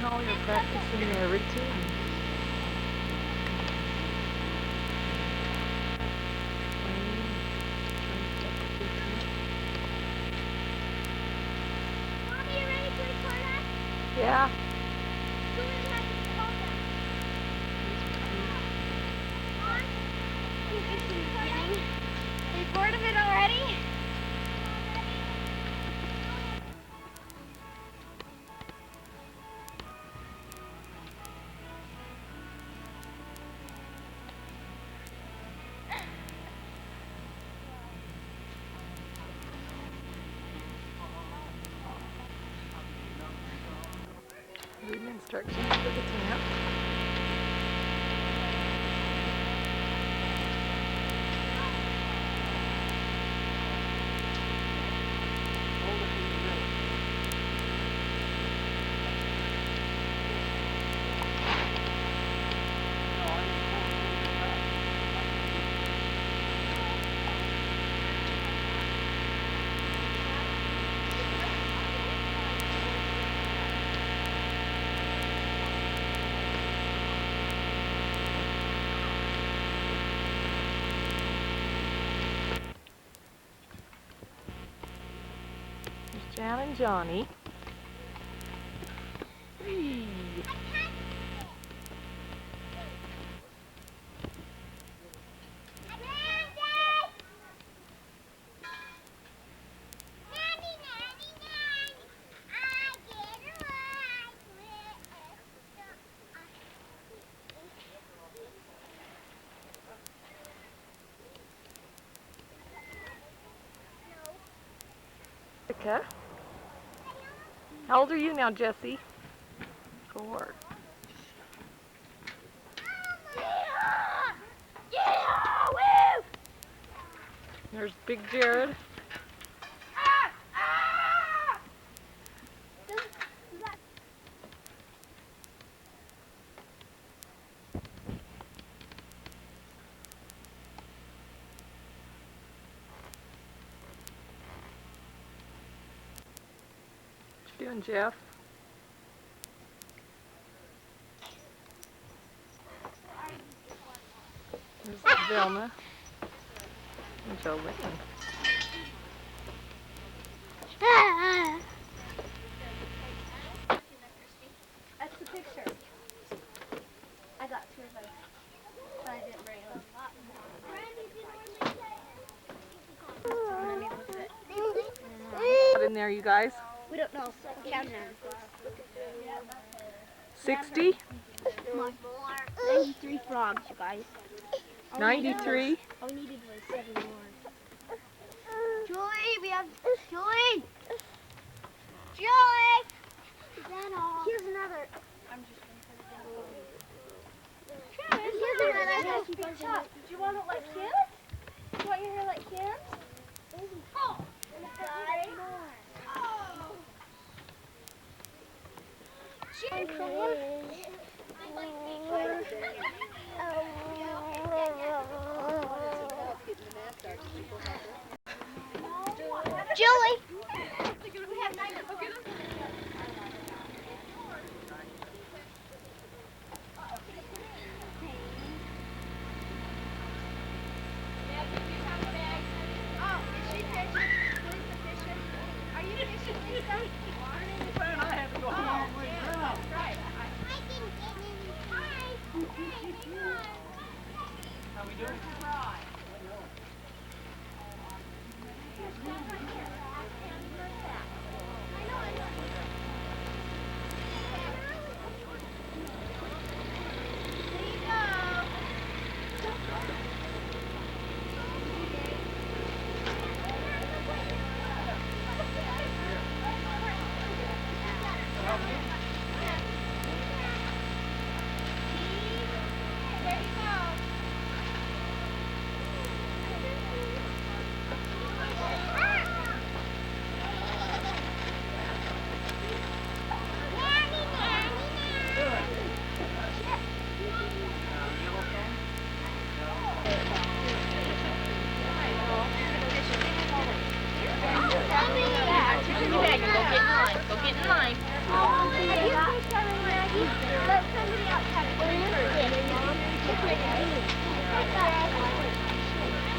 all your practicing their routine. Mommy, you ready to record us? Yeah. Julie has to hold them. Mom, you can see recording. Are you bored of it already? Reading instructions for the camp. There's Jan and Johnny. Whee. Jessica. How old are you now, Jessie? 4. Yeah! Woo! There's Big Jared. What you doing, Jeff? There's Velma and Jolene. That's the picture. I got 2 of those, but I didn't bring them. What in there, you guys? We don't know. Count them. 60? 93 frogs, you guys. 93? All we needed was 7 more. Julie, we have Julie. Julie. Is that all? Here's another. I'm just gonna put it here's another. Did you want it like Kim's? Do you want your hair like Kim's? Oh. Julie! We have 9 to look at them. Oh, is she fishing? Who's the fishing? Are you fishing, Lisa? I have to go home all the way around. Right. I didn't get any. Hi. How we doing?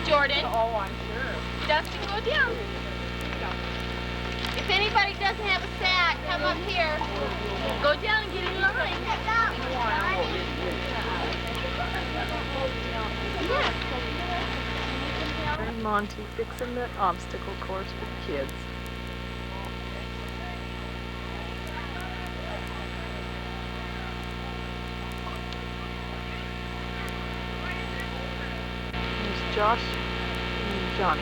Jordan, Oh, I'm sure. Dustin, go down. If anybody doesn't have a sack, come up here. Go down and get in line. And Monty fixing the obstacle course for the kids. There's Josh and Johnny.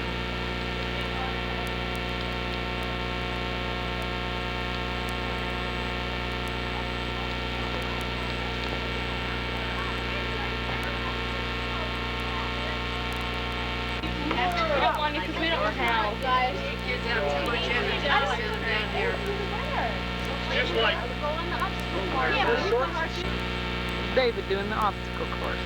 We don't want to because we don't know how. Guys. Kids have too much energy down here. Just like David doing the obstacle course.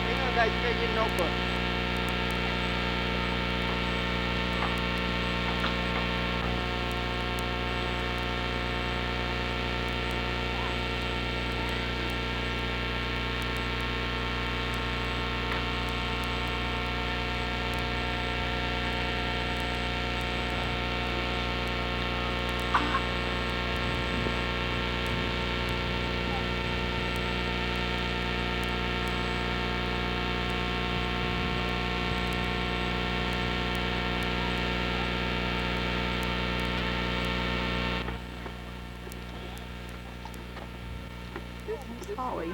hang on, guys, get your notebook. It's Holly.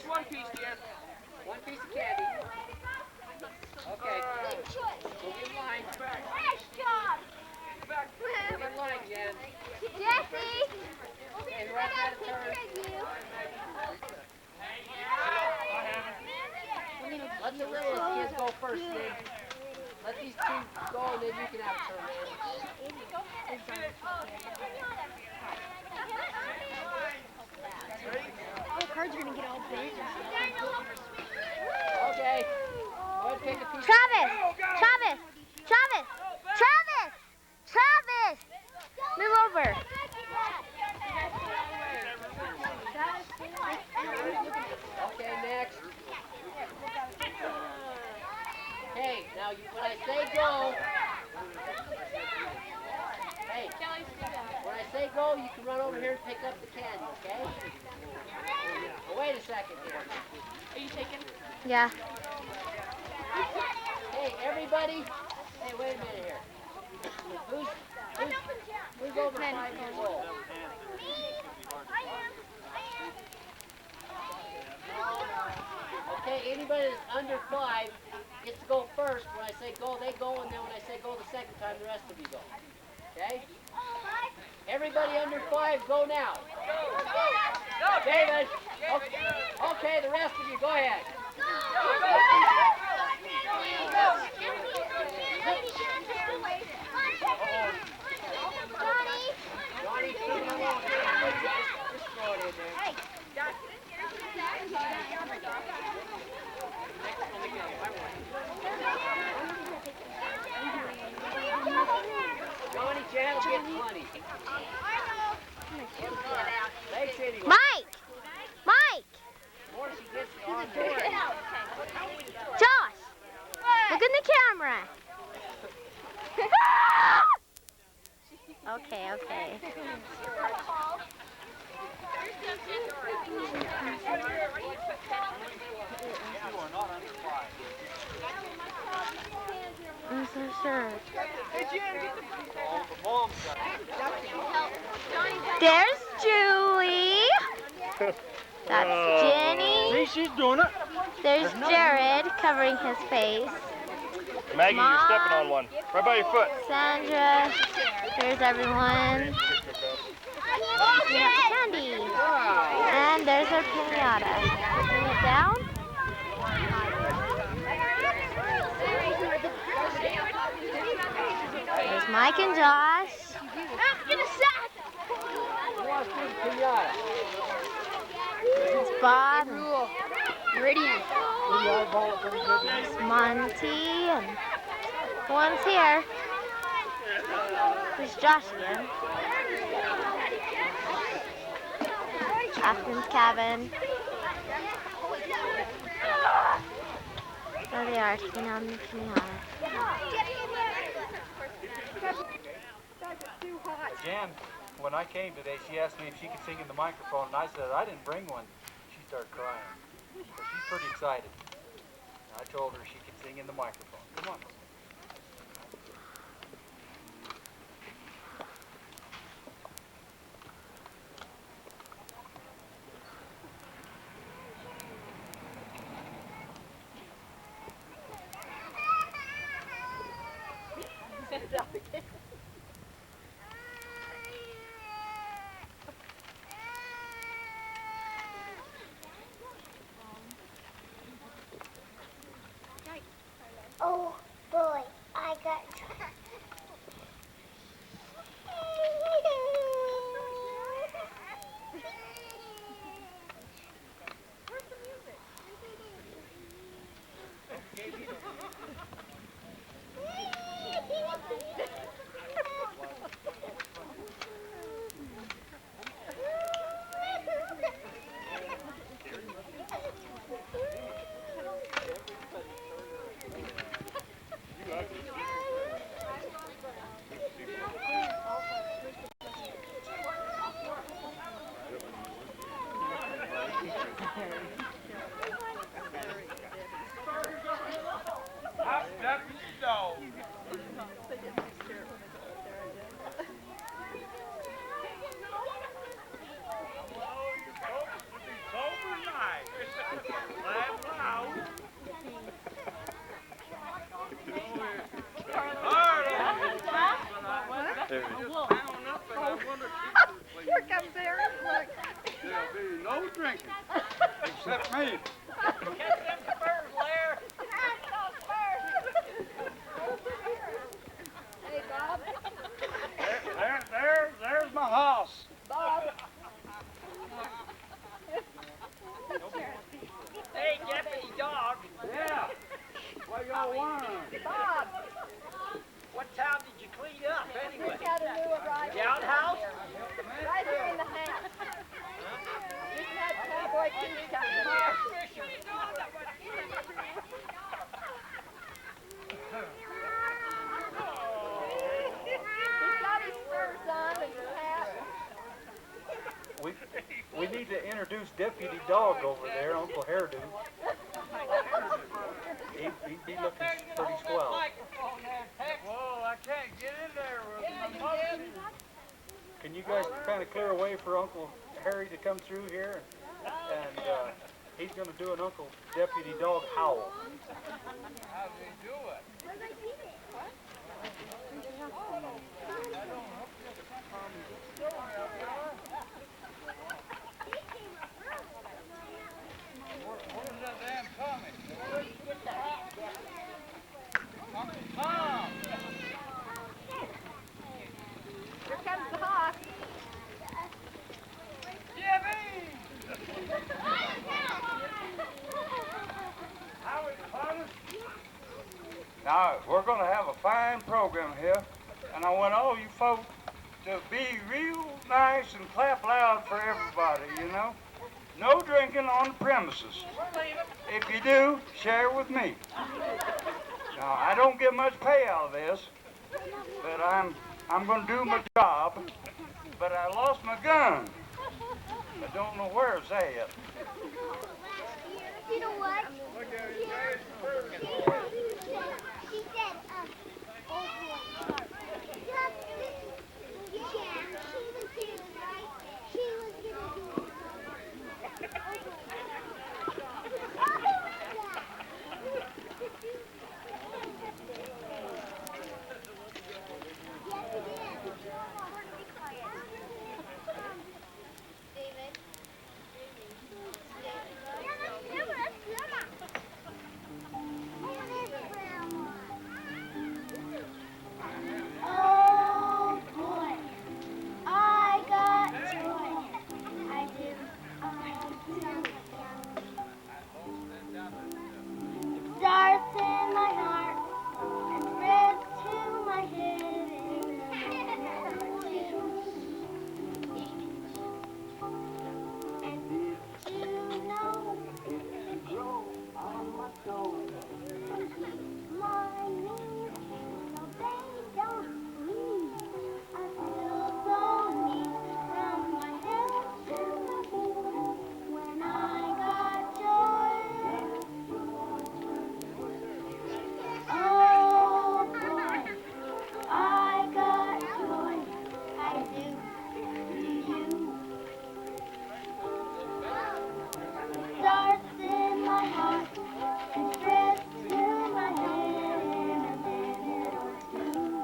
One piece, dear. One piece of candy. Okay. Move in line. Nice job. Move in line, Jen. Jesse. Okay, who has that turn? Let the little kids go first, then. Let these two go, and then you can have a turn, Oh, cards are gonna get all big. Okay. Go ahead and pick a piece. Travis! Travis! Travis! Travis! Travis! Move over. Okay, next. Hey, now when I say go, hey, when I say go, you can run over here and pick up the candy, okay? Oh, wait a second here. Are you taking? Yeah. Hey, everybody. Hey, wait a minute here. Who's over 5 years old? Okay, anybody that's under 5 gets to go first. When I say go, they go, and then when I say go the second time, the rest of you go. Okay? Everybody under 5, go now. David. Okay, the rest of you, go ahead. Johnny, Hey. get 20. Thanks anyway. Mike! Mike! More she gets, the more. Josh! Look in the camera. Okay, okay. I'm so sure. There's Julie. That's Jenny. See, she's doing it. There's Jared covering his face. Maggie, Mom. you're stepping on one. Right by your foot. Sandra. There's everyone. Yeah, Candy. And there's our pinata. Putting it down. There's Mike and Josh. It's Bob. Meridian. There's Monty. And one's here. There's Josh again. Afton's cabin. There they are, taking on the pinata. Jan, when I came today, she asked me if she could sing in the microphone, and I said I didn't bring one. She started crying. So she's pretty excited. I told her she could sing in the microphone. Come on. Oh boy, I got. Here comes Eric. Look. There'll be no drinking, except me. Hey, Bob. There's my house. Bob. Hey, deputy dog. Yeah. What y'all want? Bob. What town did you clean up anyway? We got a new arrival. The outhouse? Right here in the house. Just had cowboy boots coming. He's got his spurs on and his hat. We need to introduce Deputy Dog over there, Uncle Hairdo. He'd be looking pretty swell. Whoa, I can't get in there with my motion. Can you guys kind of clear a way for Uncle Harry to come through here? And he's going to do an Uncle Deputy Dog howl. How do they do it? Where's that damn Tommy? Uncle Tom! Here comes the hawk. Jimmy! Howdy, partner. Now, we're going to have a fine program here, and I want all you folks to be real nice and clap loud for everybody, you know. No drinking on the premises. If you do, share with me. Now, I don't get much pay out of this, but I'm going to do my job. But I lost my gun. I don't know where it's at. You know what? She said, oh boy. Yeah, she was gonna do it. Starts in my heart and spreads to my head and you know on my soul my knees, no they don't bleed. I feel so neat from my head to my feet when I got joy. Oh boy, I got joy, I do you. Starts in my heart and spreads to my head in a minute or two.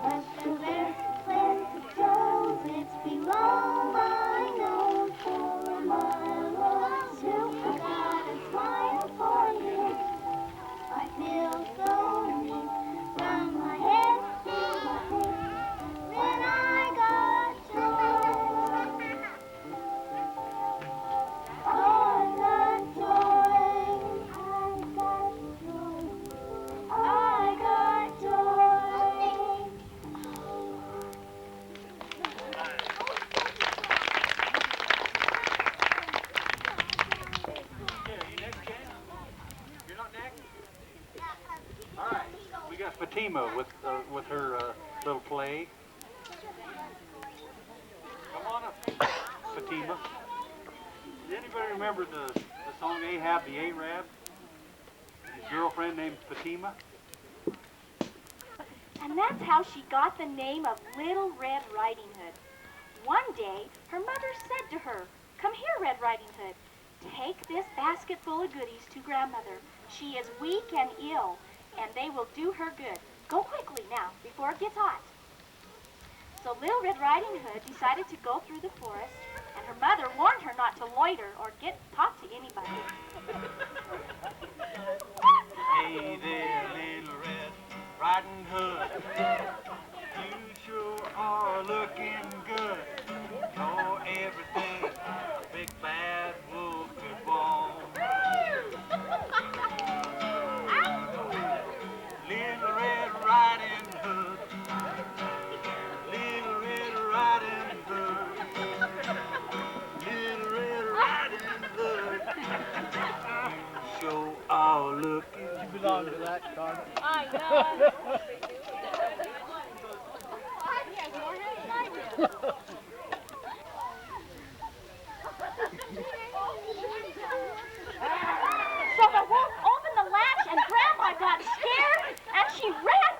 But the best place it goes, it's below my nose for my love too. I got a smile for you. I feel so neat from my head to my feet when I got joy. Oh, I got joy. I got joy. You're not next? All right. We got Fatima with her little play. Come on up, Fatima. Does anybody remember the song Ahab the Arab? His girlfriend named Fatima? And that's how she got the name of Little Red Riding Hood. One day, her mother said to her, "Come here, Red Riding Hood. Take this basket full of goodies to grandmother. She is weak and ill, and they will do her good. Go quickly now, before it gets hot." So Little Red Riding Hood decided to go through the forest, and her mother warned her not to loiter or get talk to anybody. Hey there, Little Red Riding Hood. You sure are looking good. Know everything a big bad wolf could want. Little Red Riding Hood. Little Red Riding Hood. Little Red Riding Hood. You sure are looking. You belong to that, Carmen. I know. So the wolf opened the latch, and Grandma got scared, and she ran.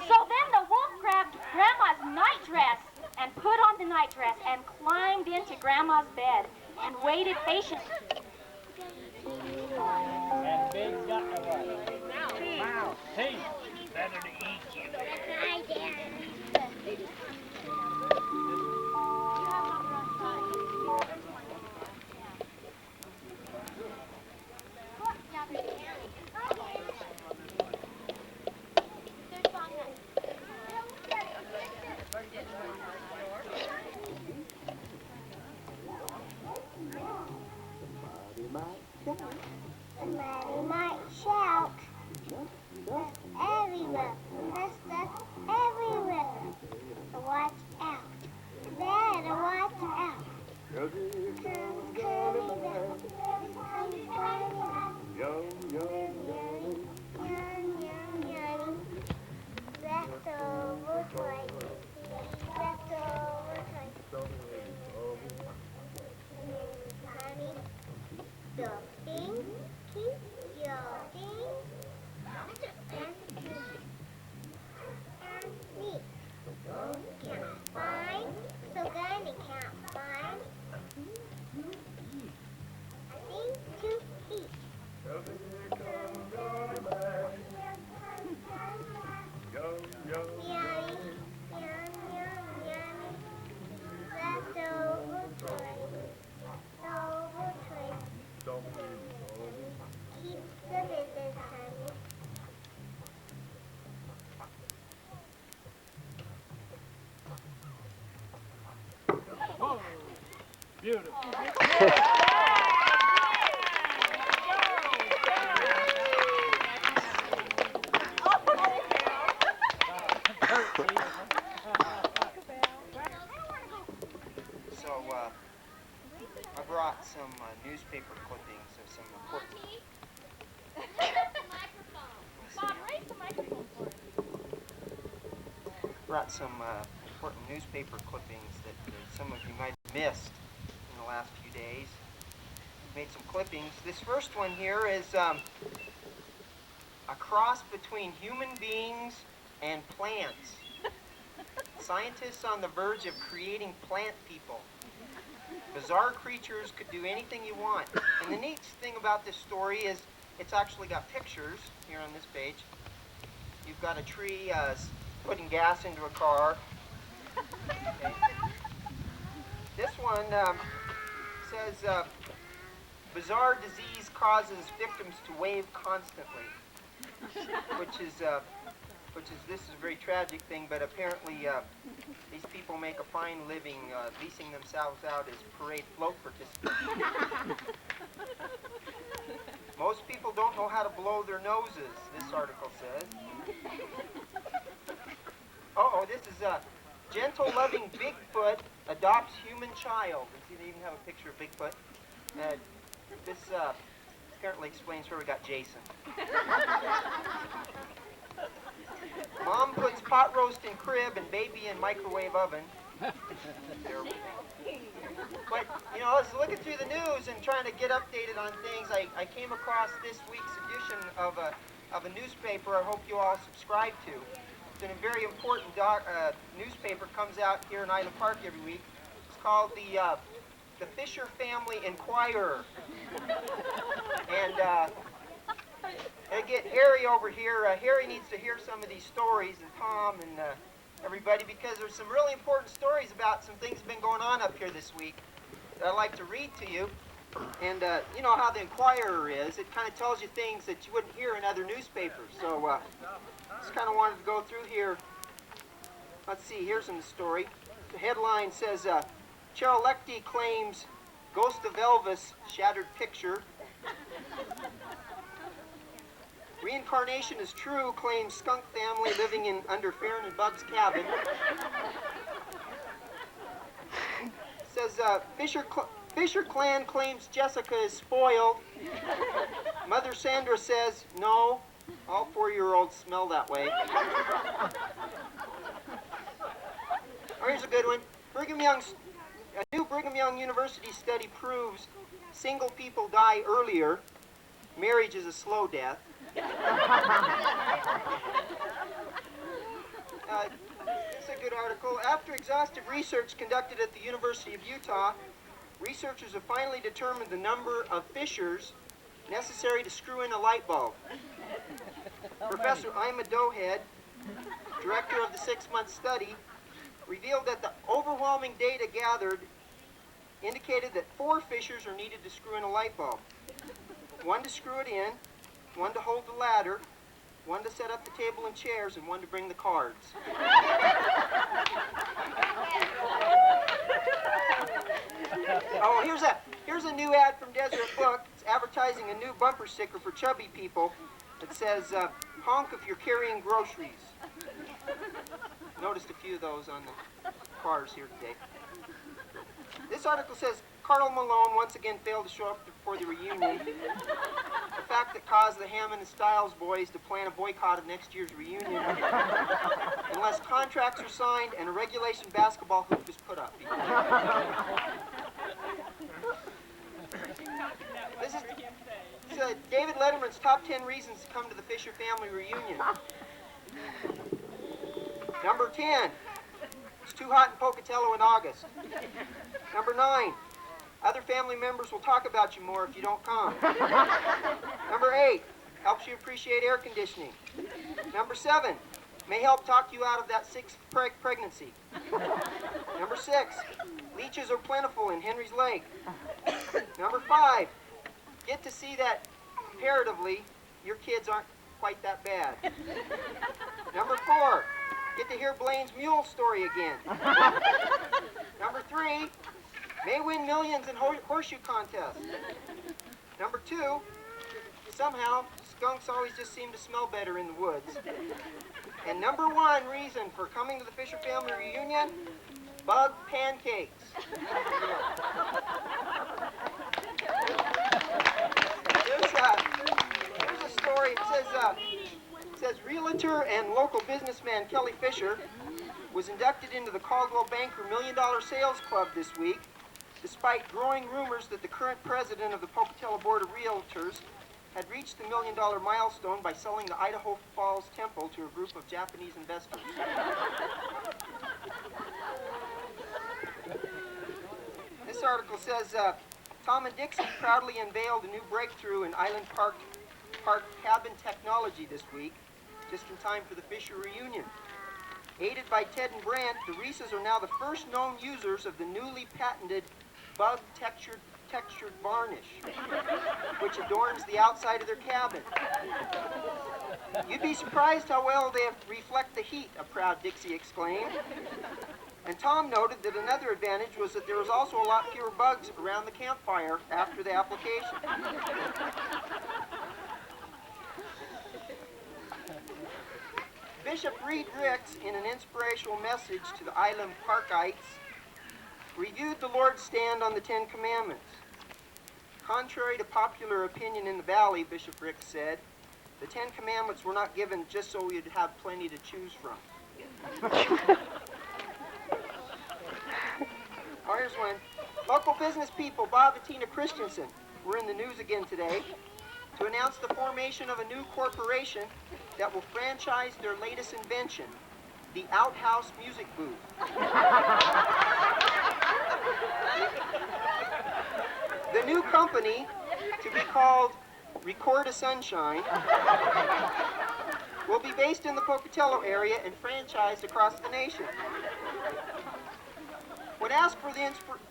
So then the wolf grabbed Grandma's nightdress and put on the nightdress and climbed into Grandma's bed and waited patiently. And Big's got the what? Wow. Hey, better to eat you. Hi, Dad. Beautiful. So, I brought some newspaper clippings of some important... Brought some important newspaper clippings that some of you might have missed in the last few days. Made some clippings. This first one here is a cross between human beings and plants. Scientists on the verge of creating plant people. Bizarre creatures could do anything you want. And the neat thing about this story is it's actually got pictures here on this page. You've got a tree putting gas into a car. Okay. This one says, bizarre disease causes victims to wave constantly, which is this is a very tragic thing, but apparently these people make a fine living leasing themselves out as parade float participants. Most people don't know how to blow their noses, this article says. Uh-oh, this is gentle, loving Bigfoot adopts human child. And see, they even have a picture of Bigfoot. This apparently explains where we got Jason. Mom puts pot roast in crib and baby in microwave oven. Terrible thing. But, you know, I was looking through the news and trying to get updated on things. I came across this week's edition of a newspaper I hope you all subscribe to. It's a very important newspaper, comes out here in Island Park every week. It's called the Fisher Family Inquirer. And get Harry over here. Harry needs to hear some of these stories, and Tom and everybody, because there's some really important stories about some things that have been going on up here this week that I'd like to read to you. And you know how the Inquirer is. It kind of tells you things that you wouldn't hear in other newspapers. So just kind of wanted to go through here. Let's see, here's the story. The headline says, Cheryl Lectie claims Ghost of Elvis shattered picture. Reincarnation is true, claims skunk family living under Farron and Bub's cabin. Says, Fisher clan claims Jessica is spoiled. Mother Sandra says, no, all 4-year-olds smell that way. Oh, here's a good one. A new Brigham Young University study proves single people die earlier. Marriage is a slow death. It's a good article. After exhaustive research conducted at the University of Utah, researchers have finally determined the number of fissures necessary to screw in a light bulb. Professor Ima Doehead, director of the 6-month study, revealed that the overwhelming data gathered indicated that 4 fissures are needed to screw in a light bulb. 1 to screw it in, 1 to hold the ladder, 1 to set up the table and chairs, and 1 to bring the cards. Oh, here's a new ad from Deseret Book. It's advertising a new bumper sticker for chubby people that says, honk if you're carrying groceries. Noticed a few of those on the cars here today. This article says, Carl Malone once again failed to show up for the reunion. The fact that caused the Hammond and Styles boys to plan a boycott of next year's reunion unless contracts are signed and a regulation basketball hoop is put up. This is David Letterman's top 10 reasons to come to the Fisher family reunion. Number 10, it's too hot in Pocatello in August. Number 9, other family members will talk about you more if you don't come. Number 8, helps you appreciate air conditioning. Number 7, may help talk you out of that 6th pregnancy. Number 6, leeches are plentiful in Henry's Lake. Number 5, get to see that comparatively your kids aren't quite that bad. Number 4, get to hear Blaine's mule story again. Number 3, may win millions in horseshoe contests. Number 2, somehow skunks always just seem to smell better in the woods. And number 1 reason for coming to the Fisher family reunion, bug pancakes. Here's a story. It says realtor and local businessman Kelly Fisher was inducted into the Caldwell Banker $1 Million Sales Club this week, despite growing rumors that the current president of the Pocatello Board of Realtors had reached the $1 million milestone by selling the Idaho Falls Temple to a group of Japanese investors. This article says, Tom and Dixie proudly unveiled a new breakthrough in Island Park cabin technology this week, just in time for the Fisher reunion. Aided by Ted and Brant, the Reeses are now the first known users of the newly patented bug textured varnish, which adorns the outside of their cabin. You'd be surprised how well they reflect the heat, a proud Dixie exclaimed. And Tom noted that another advantage was that there was also a lot fewer bugs around the campfire after the application. Bishop Reed Ricks, in an inspirational message to the Island Parkites, reviewed the Lord's stand on the Ten Commandments. Contrary to popular opinion in the valley, Bishop Ricks said, the Ten Commandments were not given just so we'd have plenty to choose from. Oh, here's one. Local business people Bob and Tina Christensen were in the news again today to announce the formation of a new corporation that will franchise their latest invention, the Outhouse Music Booth. The new company, to be called Record a Sunshine, will be based in the Pocatello area and franchised across the nation. When asked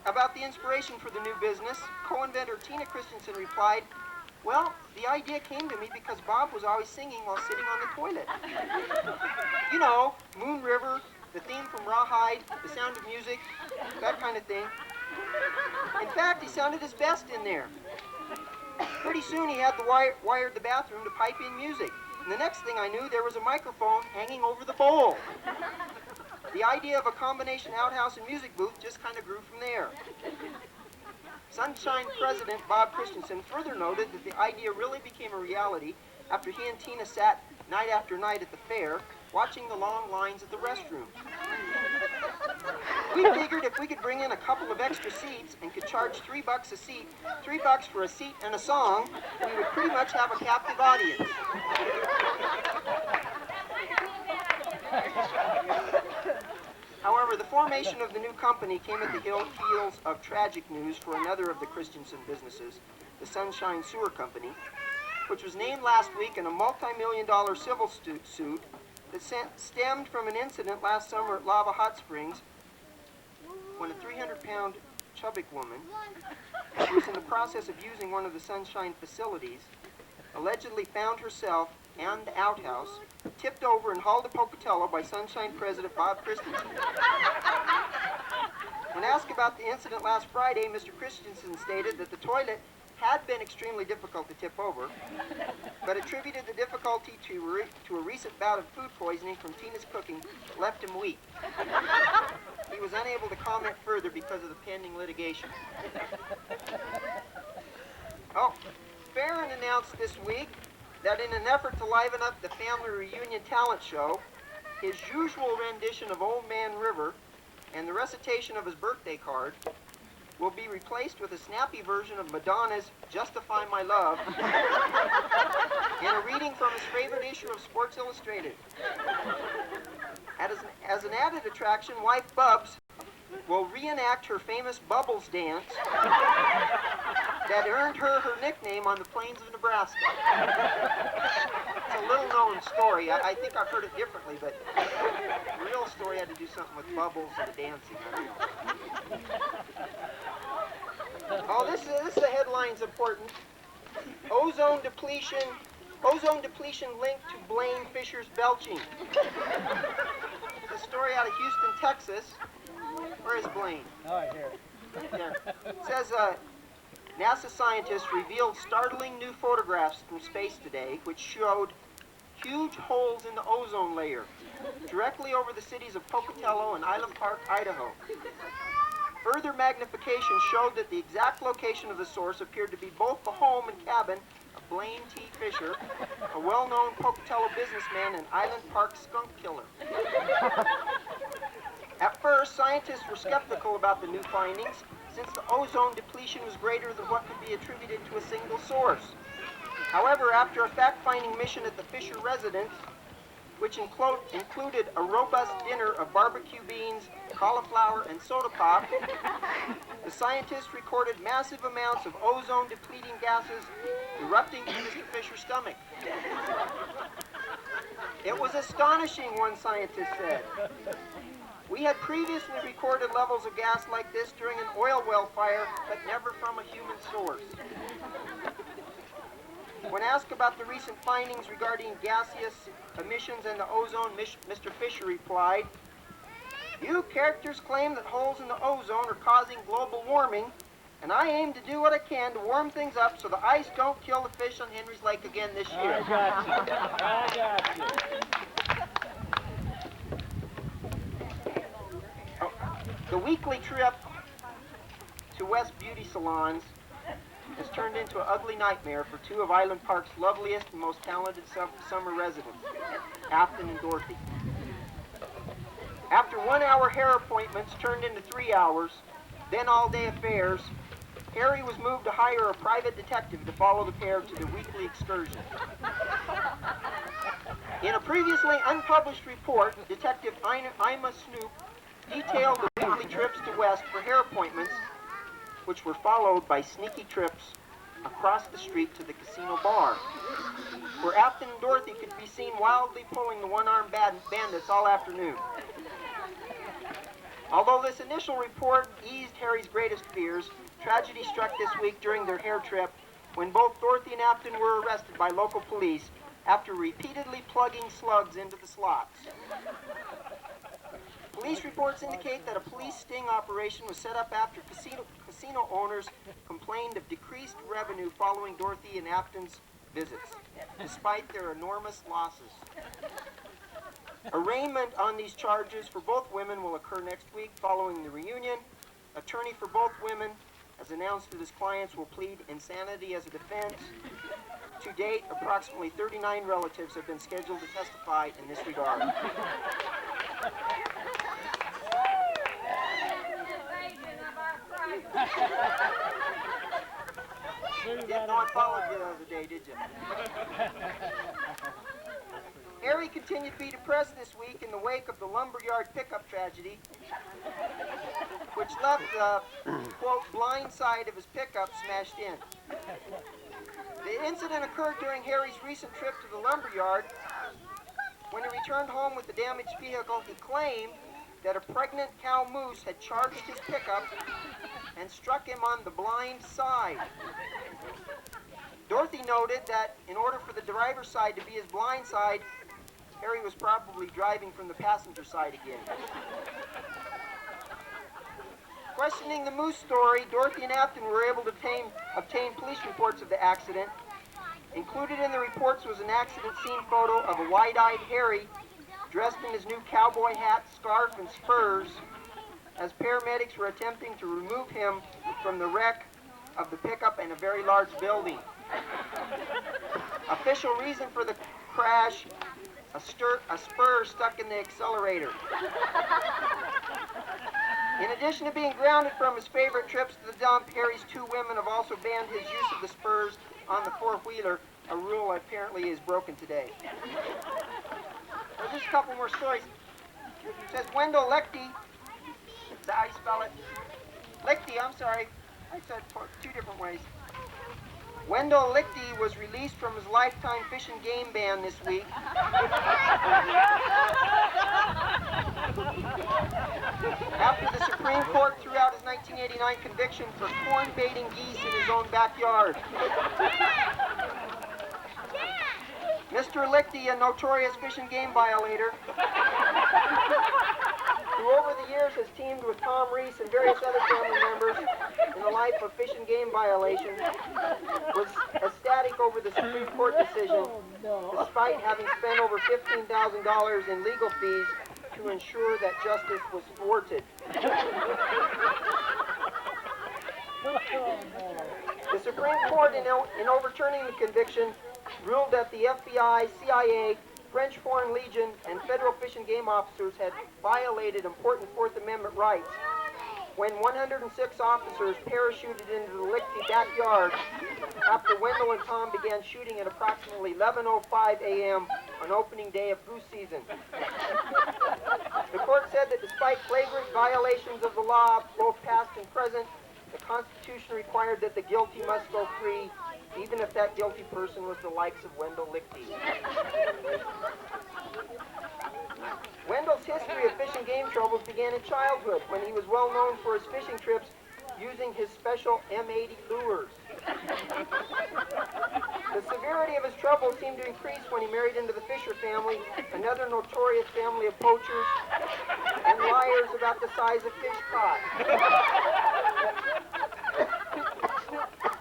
about the inspiration for the new business, co-inventor Tina Christensen replied, well, the idea came to me because Bob was always singing while sitting on the toilet. You know, Moon River, the theme from Rawhide, The Sound of Music, that kind of thing. In fact, he sounded his best in there. Pretty soon he had wired the bathroom to pipe in music. And the next thing I knew, there was a microphone hanging over the bowl. The idea of a combination outhouse and music booth just kind of grew from there. Sunshine President Bob Christensen further noted that the idea really became a reality after he and Tina sat night after night at the fair watching the long lines at the restrooms. We figured if we could bring in a couple of extra seats and could charge $3 a seat, $3 for a seat and a song, we would pretty much have a captive audience. However, the formation of the new company came at the heels of tragic news for another of the Christensen businesses, the Sunshine Sewer Company, which was named last week in a multi-million-dollar civil suit that stemmed from an incident last summer at Lava Hot Springs when a 300-pound Chubbuck woman, who was in the process of using one of the Sunshine facilities, allegedly found herself and the outhouse tipped over and hauled to Pocatello by Sunshine President Bob Christensen. When asked about the incident last Friday, Mr. Christensen stated that the toilet had been extremely difficult to tip over, but attributed the difficulty to a recent bout of food poisoning from Tina's cooking left him weak. He was unable to comment further because of the pending litigation. Oh, Farron announced this week that in an effort to liven up the family reunion talent show, his usual rendition of Old Man River and the recitation of his birthday card will be replaced with a snappy version of Madonna's Justify My Love and a reading from his favorite issue of Sports Illustrated. As an added attraction, wife Bubs will reenact her famous Bubbles dance that earned her nickname on the plains of Nebraska. It's a little-known story. I think I've heard it differently, but the real story had to do something with bubbles and dancing. I don't know. Oh, this the headline's important. Ozone depletion linked to Blaine Fisher's belching. It's a story out of Houston, Texas. Where is Blaine? Oh, here. Yeah. It says, NASA scientists revealed startling new photographs from space today, which showed huge holes in the ozone layer, directly over the cities of Pocatello and Island Park, Idaho. Further magnification showed that the exact location of the source appeared to be both the home and cabin of Blaine T. Fisher, a well-known Pocatello businessman and Island Park skunk killer. At first, scientists were skeptical about the new findings, since the ozone depletion was greater than what could be attributed to a single source. However, after a fact-finding mission at the Fisher residence, which included a robust dinner of barbecue beans, cauliflower, and soda pop, the scientists recorded massive amounts of ozone-depleting gases erupting from Mr. Fisher's stomach. It was astonishing, one scientist said. We had previously recorded levels of gas like this during an oil well fire, but never from a human source. When asked about the recent findings regarding gaseous emissions and the ozone, Mr. Fisher replied, "You characters claim that holes in the ozone are causing global warming, and I aim to do what I can to warm things up so the ice don't kill the fish on Henry's Lake again this year." I got you. The weekly trip to West Beauty Salons has turned into an ugly nightmare for two of Island Park's loveliest and most talented summer residents, Afton and Dorothy. After 1-hour hair appointments turned into 3 hours, then all-day affairs, Harry was moved to hire a private detective to follow the pair to the weekly excursion. In a previously unpublished report, Detective Ima Snoop detailed the weekly trips to West for hair appointments, which were followed by sneaky trips across the street to the casino bar, where Afton and Dorothy could be seen wildly pulling the one-armed bandits all afternoon. Although this initial report eased Harry's greatest fears, tragedy struck this week during their hair trip when both Dorothy and Afton were arrested by local police after repeatedly plugging slugs into the slots. Police reports indicate that a police sting operation was set up after casino owners complained of decreased revenue following Dorothy and Afton's visits, despite their enormous losses. Arraignment on these charges for both women will occur next week following the reunion. Attorney for both women has announced that his clients will plead insanity as a defense. To date, approximately 39 relatives have been scheduled to testify in this regard. Didn't know I followed you the other day, did you? Harry continued to be depressed this week in the wake of the lumberyard pickup tragedy, which left the, quote, blind side of his pickup smashed in. The incident occurred during Harry's recent trip to the lumberyard. When he returned home with the damaged vehicle, he claimed that a pregnant cow moose had charged his pickup and struck him on the blind side. Dorothy noted that in order for the driver's side to be his blind side, Harry was probably driving from the passenger side again. Questioning the moose story, Dorothy and Afton were able to obtain police reports of the accident. Included in the reports was an accident scene photo of a wide-eyed Harry dressed in his new cowboy hat, scarf, and spurs as paramedics were attempting to remove him from the wreck of the pickup and a very large building. Official reason for the crash, a spur stuck in the accelerator. In addition to being grounded from his favorite trips to the dump, Harry's two women have also banned his use of the spurs on the four-wheeler, a rule apparently is broken today. There's just a couple more stories. It says Wendell Lichty, is that how you spell it? Lichty, I'm sorry. I said two different ways. Wendell Lichty was released from his lifetime fish and game ban this week. After the Supreme Court threw out his 1989 conviction for corn baiting geese in his own backyard. Mr. Lichty, a notorious fish and game violator, who over the years has teamed with Tom Reese and various other family members for fish and game violations, was ecstatic over the Supreme Court decision, despite having spent over $15,000 in legal fees to ensure that justice was thwarted. The Supreme Court, in overturning the conviction, ruled that the FBI, CIA, French Foreign Legion, and federal fish and game officers had violated important Fourth Amendment rights when 106 officers parachuted into the Lichty backyard after Wendell and Tom began shooting at approximately 11:05 a.m. on opening day of goose season. The court said that despite flagrant violations of the law, both past and present, the Constitution required that the guilty must go free, even if that guilty person was the likes of Wendell Lichty. Wendell's history of fish and game troubles began in childhood when he was well known for his fishing trips using his special M80 lures. The severity of his troubles seemed to increase when he married into the Fisher family, another notorious family of poachers and liars about the size of fish caught.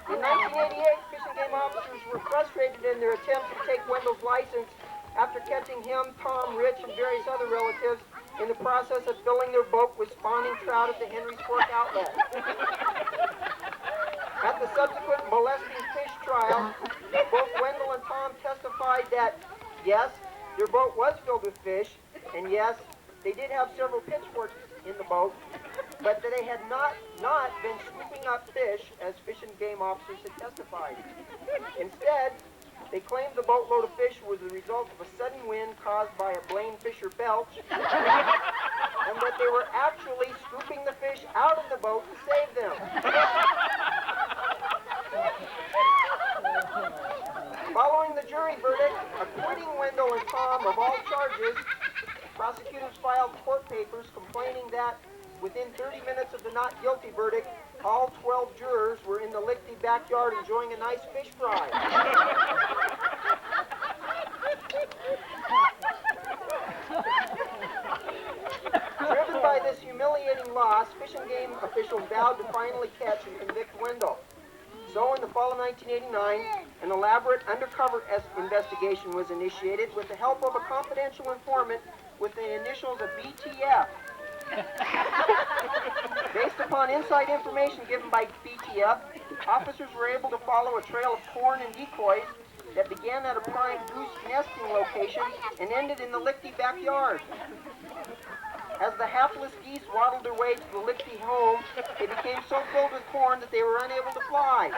In 1988, Fish and Game officers were frustrated in their attempts to take Wendell's license after catching him, Tom, Rich, and various other relatives in the process of filling their boat with spawning trout at the Henry's Fork outlet. At the subsequent molesting fish trial, both Wendell and Tom testified that, yes, their boat was filled with fish, and yes, they did have several pitchforks in the boat, but that they had not been scooping up fish, as Fish and Game officers had testified. Instead, they claimed the boatload of fish was the result of a sudden wind caused by a Blaine Fisher belch, and that they were actually scooping the fish out of the boat to save them. Following the jury verdict, acquitting Wendell and Tom of all charges, prosecutors filed court papers complaining that within 30 minutes of the not guilty verdict, all 12 jurors were in the Lichty backyard enjoying a nice fish fry. Driven by this humiliating loss, Fish and Game officials vowed to finally catch and convict Wendell. So in the fall of 1989, an elaborate undercover investigation was initiated with the help of a confidential informant with the initials of BTF. Based upon inside information given by BTF, officers were able to follow a trail of corn and decoys that began at a prime goose nesting location and ended in the Lichty backyard. As the hapless geese waddled their way to the Lichty home, they became so filled with corn that they were unable to fly.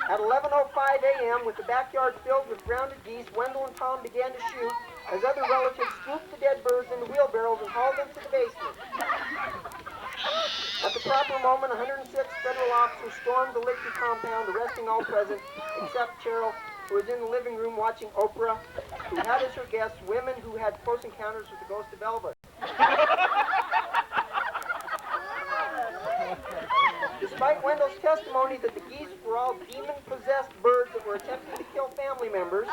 At 11:05 a.m., with the backyard filled with grounded geese, Wendell and Tom began to shoot as other relatives scooped the dead birds into wheelbarrows and hauled them to the basement. At the proper moment, 106 federal officers stormed the Lichty compound, arresting all present, except Cheryl, who was in the living room watching Oprah, who had as her guests women who had close encounters with the ghost of Elvis. Despite Wendell's testimony that the geese were all demon-possessed birds that were attempting to kill family members,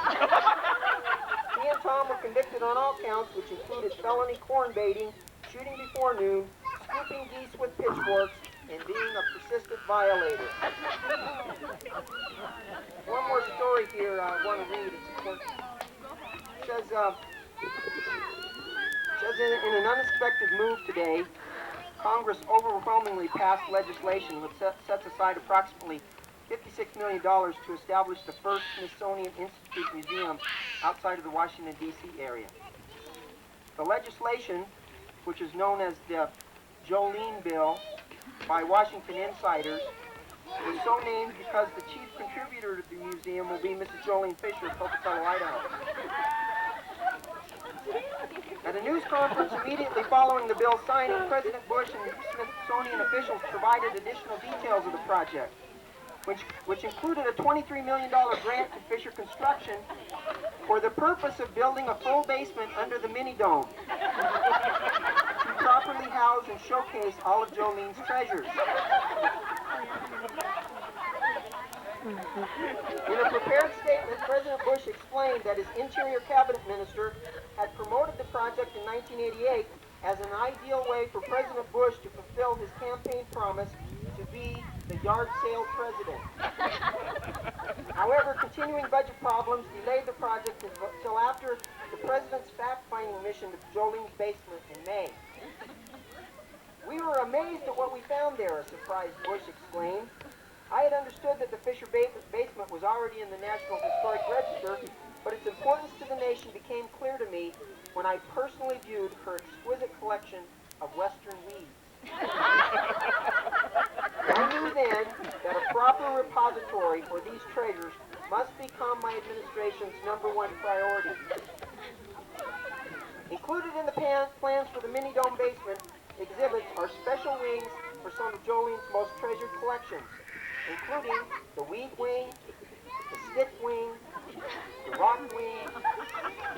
he and Tom were convicted on all counts, which included felony corn baiting, shooting before noon, scooping geese with pitchforks, and being a persistent violator. One more story here I want to read. It's important. It says in an unexpected move today, Congress overwhelmingly passed legislation which sets aside approximately $56 million to establish the first Smithsonian Institute museum outside of the Washington, D.C. area. The legislation, which is known as the Jolene Bill by Washington insiders, was so named because the chief contributor to the museum will be Mrs. Jolene Fisher of Pocatello, Idaho. At a news conference immediately following the bill signing, President Bush and Smithsonian officials provided additional details of the project, which included a $23 million grant to Fisher Construction for the purpose of building a full basement under the mini-dome to properly house and showcase all of Jolene's treasures. In a prepared statement, President Bush explained that his Interior Cabinet Minister had promoted the project in 1988 as an ideal way for President Bush to fulfill his campaign promise to be the yard sale president. However, continuing budget problems delayed the project until after the president's fact-finding mission to Jolene's basement in May. "We were amazed at what we found there," a surprised Bush exclaimed. "I had understood that the Fisher basement was already in the National Historic Register, but its importance to the nation became clear to me when I personally viewed her exquisite collection of Western weeds. I knew then that a proper repository for these treasures must become my administration's #1 priority. Included in the plans for the mini-dome basement exhibits are special wings for some of Jolene's most treasured collections, including the weed wing, the stick wing, the rock wing,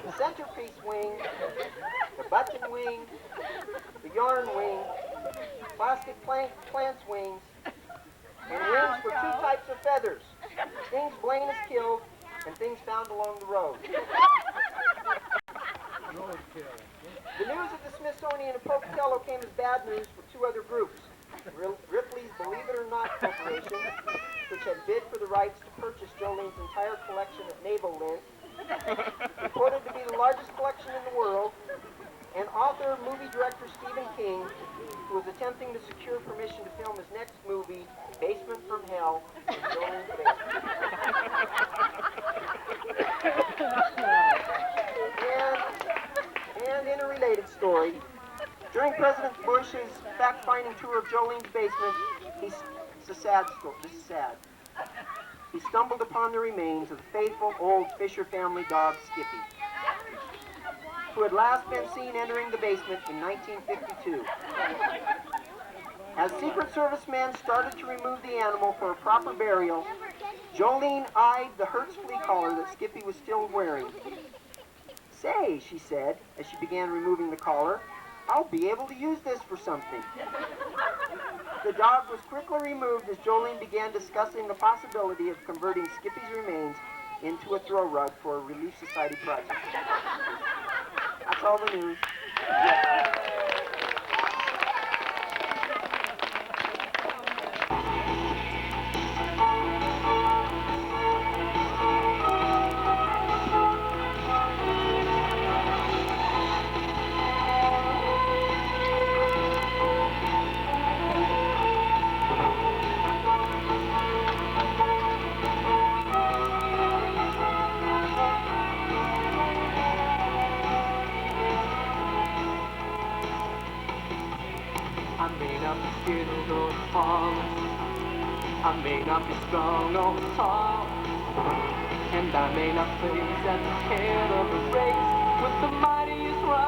the centerpiece wing, the button wing, the yarn wing, plastic plants wings, and wings for 2 types of feathers, things Blaine has killed and things found along the road." The news of the Smithsonian and Pocatello came as bad news for 2 other groups. Ripley's Believe It or Not Corporation, which had bid for the rights to purchase Jolene's entire collection of naval lint, reported to be the largest collection in the world, and author, movie director Stephen King, who was attempting to secure permission to film his next movie, Basement from Hell, in Jolene's basement. And in a related story, during President Bush's fact-finding tour of Jolene's basement, this is sad. He stumbled upon the remains of the faithful old Fisher family dog, Skippy, who had last been seen entering the basement in 1952. As Secret Service men started to remove the animal for a proper burial, Jolene eyed the Hertz flea collar that Skippy was still wearing. "Say," she said, as she began removing the collar, "I'll be able to use this for something." The dog was quickly removed as Jolene began discussing the possibility of converting Skippy's remains into a throw rug for a Relief Society project. That's all the news. I may not be skilled or polished, I may not be strong or tall, and I may not place at the head of the race with the mightiest right.